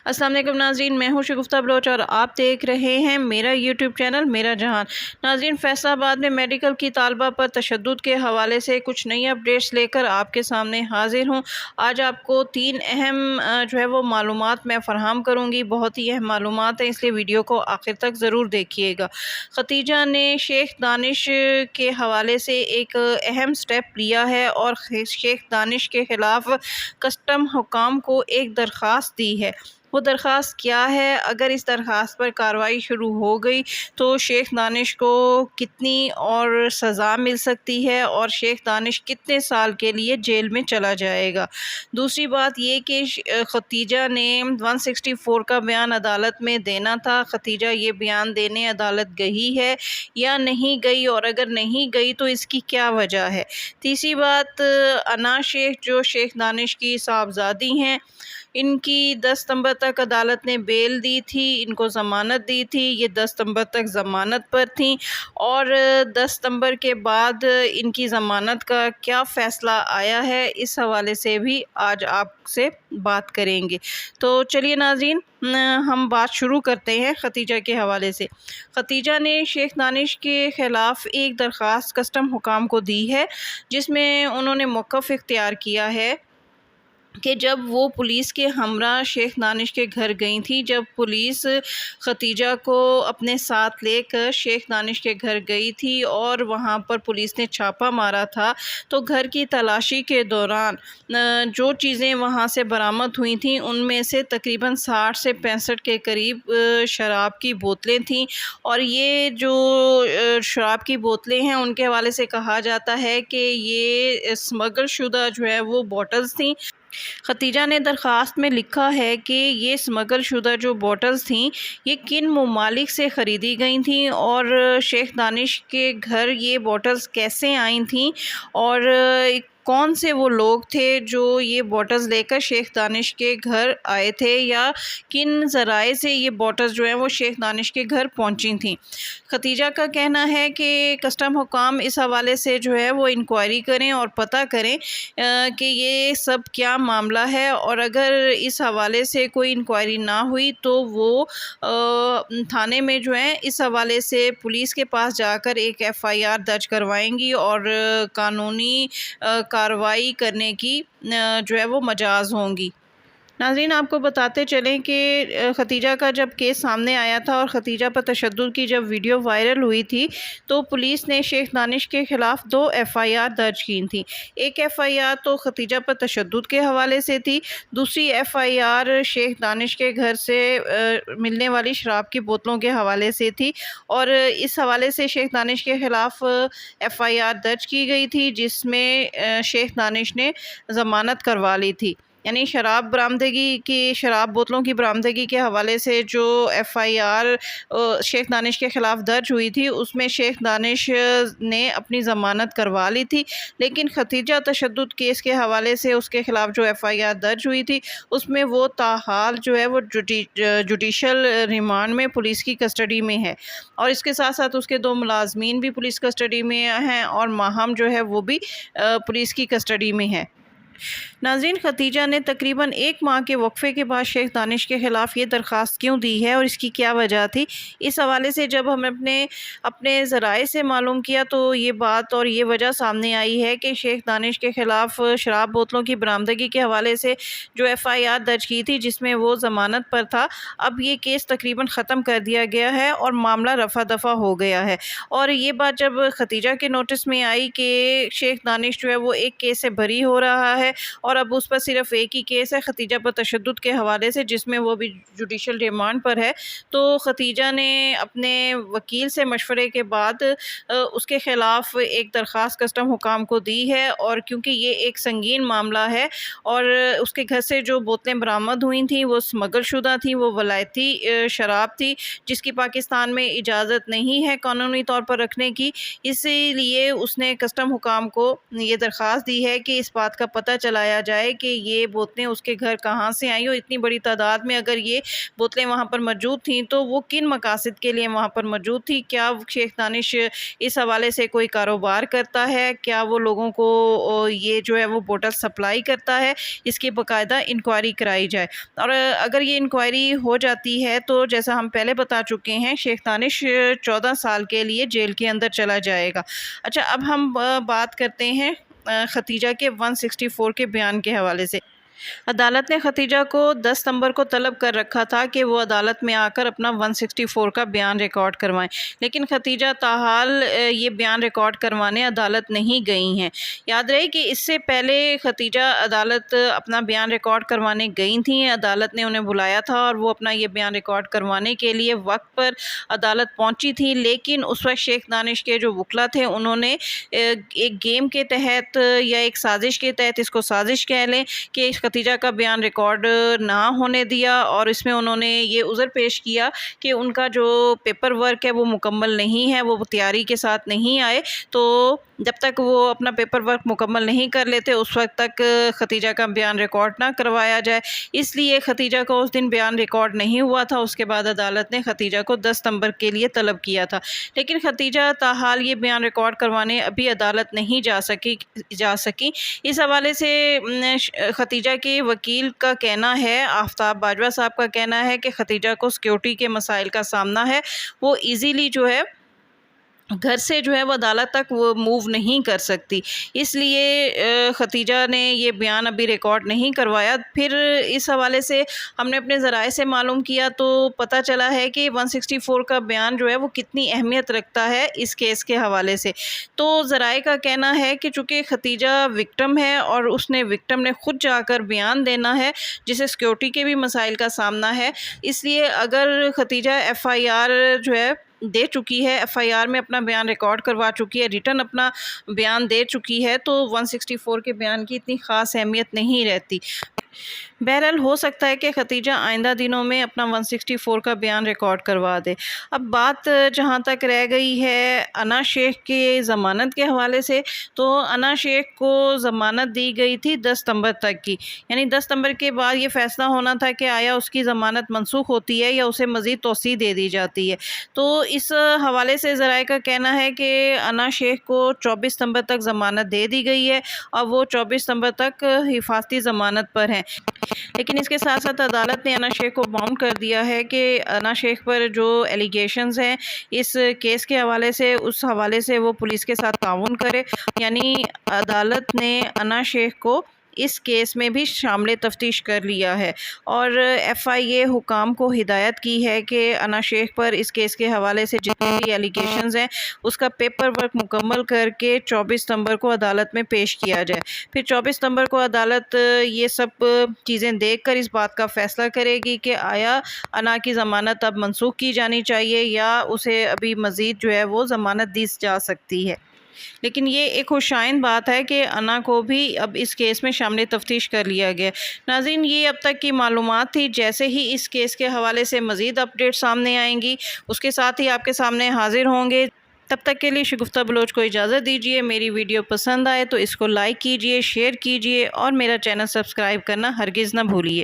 अस्सलाम वालेकुम नाज़रीन, मैं हूं शगुफ्ता बलोच और आप देख रहे हैं मेरा यूट्यूब चैनल मेरा जहान। नाज़रीन, फैसलाबाद में मेडिकल की तालबा पर तशद्दुद के हवाले से कुछ नई अपडेट्स लेकर आपके सामने हाजिर हूं। आज आपको 3 अहम जो है वो मालूमात मैं फ़राहम करूंगी। बहुत ही अहम मालूमात हैं, इसलिए वीडियो को आखिर तक ज़रूर देखिएगा। खतीजा ने शेख दानिश के हवाले से एक अहम स्टेप लिया है और शेख दानिश के ख़िलाफ़ कस्टम हुकाम को एक दरख्वास्त दी है। वो दरख्वास्त क्या है? अगर इस दरख्वास्त पर कार्रवाई शुरू हो गई तो शेख दानिश को कितनी और सज़ा मिल सकती है और शेख दानिश कितने साल के लिए जेल में चला जाएगा। दूसरी बात ये कि खतीजा ने 164 का बयान अदालत में देना था। खतीजा ये बयान देने अदालत गई है या नहीं गई, और अगर नहीं गई तो इसकी क्या वजह है। तीसरी बात, अना शेख जो शेख दानिश की साहबजादी हैं, इनकी 10 सितंबर तक अदालत ने बेल दी थी, इनको ज़मानत दी थी। ये 10 सितंबर तक ज़मानत पर थी और 10 सितंबर के बाद इनकी ज़मानत का क्या फ़ैसला आया है, इस हवाले से भी आज आपसे बात करेंगे। तो चलिए नाज़रीन, हम बात शुरू करते हैं खतीजा के हवाले से। खतीजा ने शेख दानिश के ख़िलाफ़ एक दरख्वास्त कस्टम हुकाम को दी है, जिसमें उन्होंने मौक़िफ़ इख्तियार किया है कि जब वो पुलिस के हमरा शेख दानिश के घर गई थी, जब पुलिस खतीजा को अपने साथ लेकर शेख दानिश के घर गई थी और वहाँ पर पुलिस ने छापा मारा था, तो घर की तलाशी के दौरान जो चीज़ें वहाँ से बरामद हुई थीं उनमें से तकरीबन 60 से 65 के करीब शराब की बोतलें थीं। और ये जो शराब की बोतलें हैं उनके हवाले से कहा जाता है कि ये स्मगल शुदा जो है वो बॉटल्स थीं। खतीजा ने दरख्वास्त में लिखा है कि ये स्मगल शुदा जो बॉटल्स थीं ये किन ममालिक से ख़रीदी गई थीं और शेख दानिश के घर ये बॉटल्स कैसे आई थीं, और कौन से वो लोग थे जो ये बॉटल्स लेकर शेख दानिश के घर आए थे, या किन ज़राए से ये बॉटल्स जो हैं वो शेख दानिश के घर पहुंची थीं। खतीजा का कहना है कि कस्टम हुकाम इस हवाले से जो है वो इंक्वायरी करें और पता करें कि ये सब क्या मामला है, और अगर इस हवाले से कोई इंक्वायरी ना हुई तो वो थाने में जो है इस हवाले से पुलिस के पास जाकर एक FIR दर्ज करवाएंगी और कानूनी कार्रवाई करने की जो है वो मजाज होंगी। नाज़रीन, आपको बताते चलें कि खतीजा का जब केस सामने आया था और खतीजा पर तशद्दुद की जब वीडियो वायरल हुई थी तो पुलिस ने शेख दानिश के ख़िलाफ़ 2 FIR दर्ज की थी। एक FIR तो खतीजा पर तशद्दुद के हवाले से थी, दूसरी FIR शेख दानिश के घर से मिलने वाली शराब की बोतलों के हवाले से थी। और इस हवाले से शेख दानिश के ख़िलाफ़ FIR दर्ज की गई थी, जिसमें शेख दानिश ने ज़मानत करवा ली थी। यानी शराब बरामदगी की, शराब बोतलों की बरामदगी के हवाले से जो FIR शेख दानिश के ख़िलाफ़ दर्ज हुई थी उसमें शेख दानिश ने अपनी ज़मानत करवा ली थी, लेकिन खतीजा तशद्दुद केस के हवाले से उसके ख़िलाफ़ जो FIR दर्ज हुई थी उसमें वो ताहाल जो है वो जुडिशल रिमांड में पुलिस की कस्टडी में है, और इसके साथ साथ उसके 2 मुलाजमीन भी पुलिस कस्टडी में हैं और माहम जो है वो भी पुलिस की कस्टडी में है। नाज़रीन, खतीजा ने तकरीबन 1 माह के वक्फे के बाद शेख दानिश के ख़िलाफ़ ये दरख्वास्त क्यों दी है और इसकी क्या वजह थी, इस हवाले से जब हम अपने ज़राए से मालूम किया तो ये बात और ये वजह सामने आई है कि शेख दानिश के ख़िलाफ़ शराब बोतलों की बरामदगी के हवाले से जो FIR दर्ज की थी जिसमें वो ज़मानत पर था, अब ये केस तकरीबन ख़त्म कर दिया गया है और मामला रफ़ा दफ़ा हो गया है। और ये बात जब खतीजा के नोटिस में आई कि शेख दानिश जो है वो एक केस से बरी हो रहा है और अब उस पर सिर्फ एक ही केस है खतीजा पर तशद्दुद के हवाले से, जिसमें वो भी जुडिशल रिमांड पर है, तो खतीजा ने अपने वकील से मशवरे के बाद उसके ख़िलाफ़ एक दरख्वास्त कस्टम हुकाम को दी है। और क्योंकि ये एक संगीन मामला है और उसके घर से जो बोतलें बरामद हुई थी वो स्मगल शुदा थी, वो वलायती शराब थी जिसकी पाकिस्तान में इजाज़त नहीं है कानूनी तौर पर रखने की, इसीलिए उसने कस्टम हुकाम को ये दरख्वास्त दी है कि इस बात का पता چلایا جائے کہ یہ بوتلیں اس کے گھر کہاں سے آئیں، اور اتنی بڑی تعداد میں اگر یہ بوتلیں وہاں پر موجود تھیں تو وہ کن مقاصد کے لیے وہاں پر موجود تھی۔ کیا شیخ دانش اس حوالے سے کوئی کاروبار کرتا ہے؟ کیا وہ لوگوں کو یہ جو ہے وہ بوٹل سپلائی کرتا ہے؟ اس کی باقاعدہ انکوائری کرائی جائے، اور اگر یہ انکوائری ہو جاتی ہے تو جیسا ہم پہلے بتا چکے ہیں، شیخ دانش 14 سال کے لیے جیل کے اندر چلا جائے گا۔ اچھا، اب ہم بات کرتے ہیں ختیجہ کے 164 کے بیان کے حوالے سے۔ عدالت نے ختیجہ کو 10 ستمبر کو طلب کر رکھا تھا کہ وہ عدالت میں آ کر اپنا 164 کا بیان ریکارڈ کروائیں، لیکن ختیجہ تاحال یہ بیان ریکارڈ کروانے عدالت نہیں گئی ہیں۔ یاد رہے کہ اس سے پہلے ختیجہ عدالت اپنا بیان ریکارڈ کروانے گئی تھیں، عدالت نے انہیں بلایا تھا اور وہ اپنا یہ بیان ریکارڈ کروانے کے لیے وقت پر عدالت پہنچی تھی، لیکن اس وقت شیخ دانش کے جو وکلا تھے انہوں نے ایک گیم کے تحت یا ایک سازش کے تحت، اس کو سازش کہہ لیں، کہ ختیجہ کا بیان ریکارڈ نہ ہونے دیا، اور اس میں انہوں نے یہ عذر پیش کیا کہ ان کا جو پیپر ورک ہے وہ مکمل نہیں ہے، وہ تیاری کے ساتھ نہیں آئے، تو جب تک وہ اپنا پیپر ورک مکمل نہیں کر لیتے اس وقت تک ختیجہ کا بیان ریکارڈ نہ کروایا جائے۔ اس لیے ختیجہ کو اس دن بیان ریکارڈ نہیں ہوا تھا۔ اس کے بعد عدالت نے ختیجہ کو 10 ستمبر کے لیے طلب کیا تھا، لیکن ختیجہ تاحال یہ بیان ریکارڈ کروانے ابھی عدالت نہیں جا سکی۔ اس حوالے سے ختیجہ کے وکیل کا کہنا ہے، آفتاب باجوہ صاحب کا کہنا ہے کہ ختیجہ کو سیکیورٹی کے مسائل کا سامنا ہے، وہ ایزیلی جو ہے گھر سے جو ہے وہ عدالت تک وہ موو نہیں کر سکتی، اس لیے ختیجہ نے یہ بیان ابھی ریکارڈ نہیں کروایا۔ پھر اس حوالے سے ہم نے اپنے ذرائع سے معلوم کیا تو پتہ چلا ہے کہ 164 کا بیان جو ہے وہ کتنی اہمیت رکھتا ہے اس کیس کے حوالے سے۔ تو ذرائع کا کہنا ہے کہ چونکہ ختیجہ وکٹم ہے اور اس نے وکٹم نے خود جا کر بیان دینا ہے، جسے سیکیورٹی کے بھی مسائل کا سامنا ہے، اس لیے اگر ختیجہ ایف آئی آر جو ہے دے چکی ہے، ایف آئی آر میں اپنا بیان ریکارڈ کروا چکی ہے، ریٹن اپنا بیان دے چکی ہے، تو 164 کے بیان کی اتنی خاص اہمیت نہیں رہتی۔ بہرحال ہو سکتا ہے کہ ختیجہ آئندہ دنوں میں اپنا 164 کا بیان ریکارڈ کروا دے۔ اب بات جہاں تک رہ گئی ہے انا شیخ کے ضمانت کے حوالے سے، تو انا شیخ کو ضمانت دی گئی تھی 10 ستمبر تک کی، یعنی 10 ستمبر کے بعد یہ فیصلہ ہونا تھا کہ آیا اس کی ضمانت منسوخ ہوتی ہے یا اسے مزید توسیع دے دی جاتی ہے۔ تو اس حوالے سے ذرائع کا کہنا ہے کہ انا شیخ کو 24 ستمبر تک ضمانت دے دی گئی ہے اور وہ 24 ستمبر تک حفاظتی ضمانت پر ہیں، لیکن اس کے ساتھ ساتھ عدالت نے انا شیخ کو باؤنڈ کر دیا ہے کہ انا شیخ پر جو ایلیگیشنز ہیں اس کیس کے حوالے سے، اس حوالے سے وہ پولیس کے ساتھ تعاون کرے، یعنی عدالت نے انا شیخ کو اس کیس میں بھی شامل تفتیش کر لیا ہے، اور ایف آئی اے حکام کو ہدایت کی ہے کہ انا شیخ پر اس کیس کے حوالے سے جتنے بھی ایلیگیشنز ہیں اس کا پیپر ورک مکمل کر کے 24 ستمبر کو عدالت میں پیش کیا جائے۔ پھر 24 ستمبر کو عدالت یہ سب چیزیں دیکھ کر اس بات کا فیصلہ کرے گی کہ آیا انا کی ضمانت اب منسوخ کی جانی چاہیے یا اسے ابھی مزید جو ہے وہ ضمانت دی جا سکتی ہے۔ لیکن یہ ایک خوشائند بات ہے کہ انا کو بھی اب اس کیس میں شامل تفتیش کر لیا گیا۔ ناظرین، یہ اب تک کی معلومات تھی، جیسے ہی اس کیس کے حوالے سے مزید اپڈیٹ سامنے آئیں گی اس کے ساتھ ہی آپ کے سامنے حاضر ہوں گے۔ تب تک کے لیے شگفتہ بلوچ کو اجازت دیجیے۔ میری ویڈیو پسند آئے تو اس کو لائک کیجیے، شیئر کیجیے اور میرا چینل سبسکرائب کرنا ہرگز نہ بھولیے۔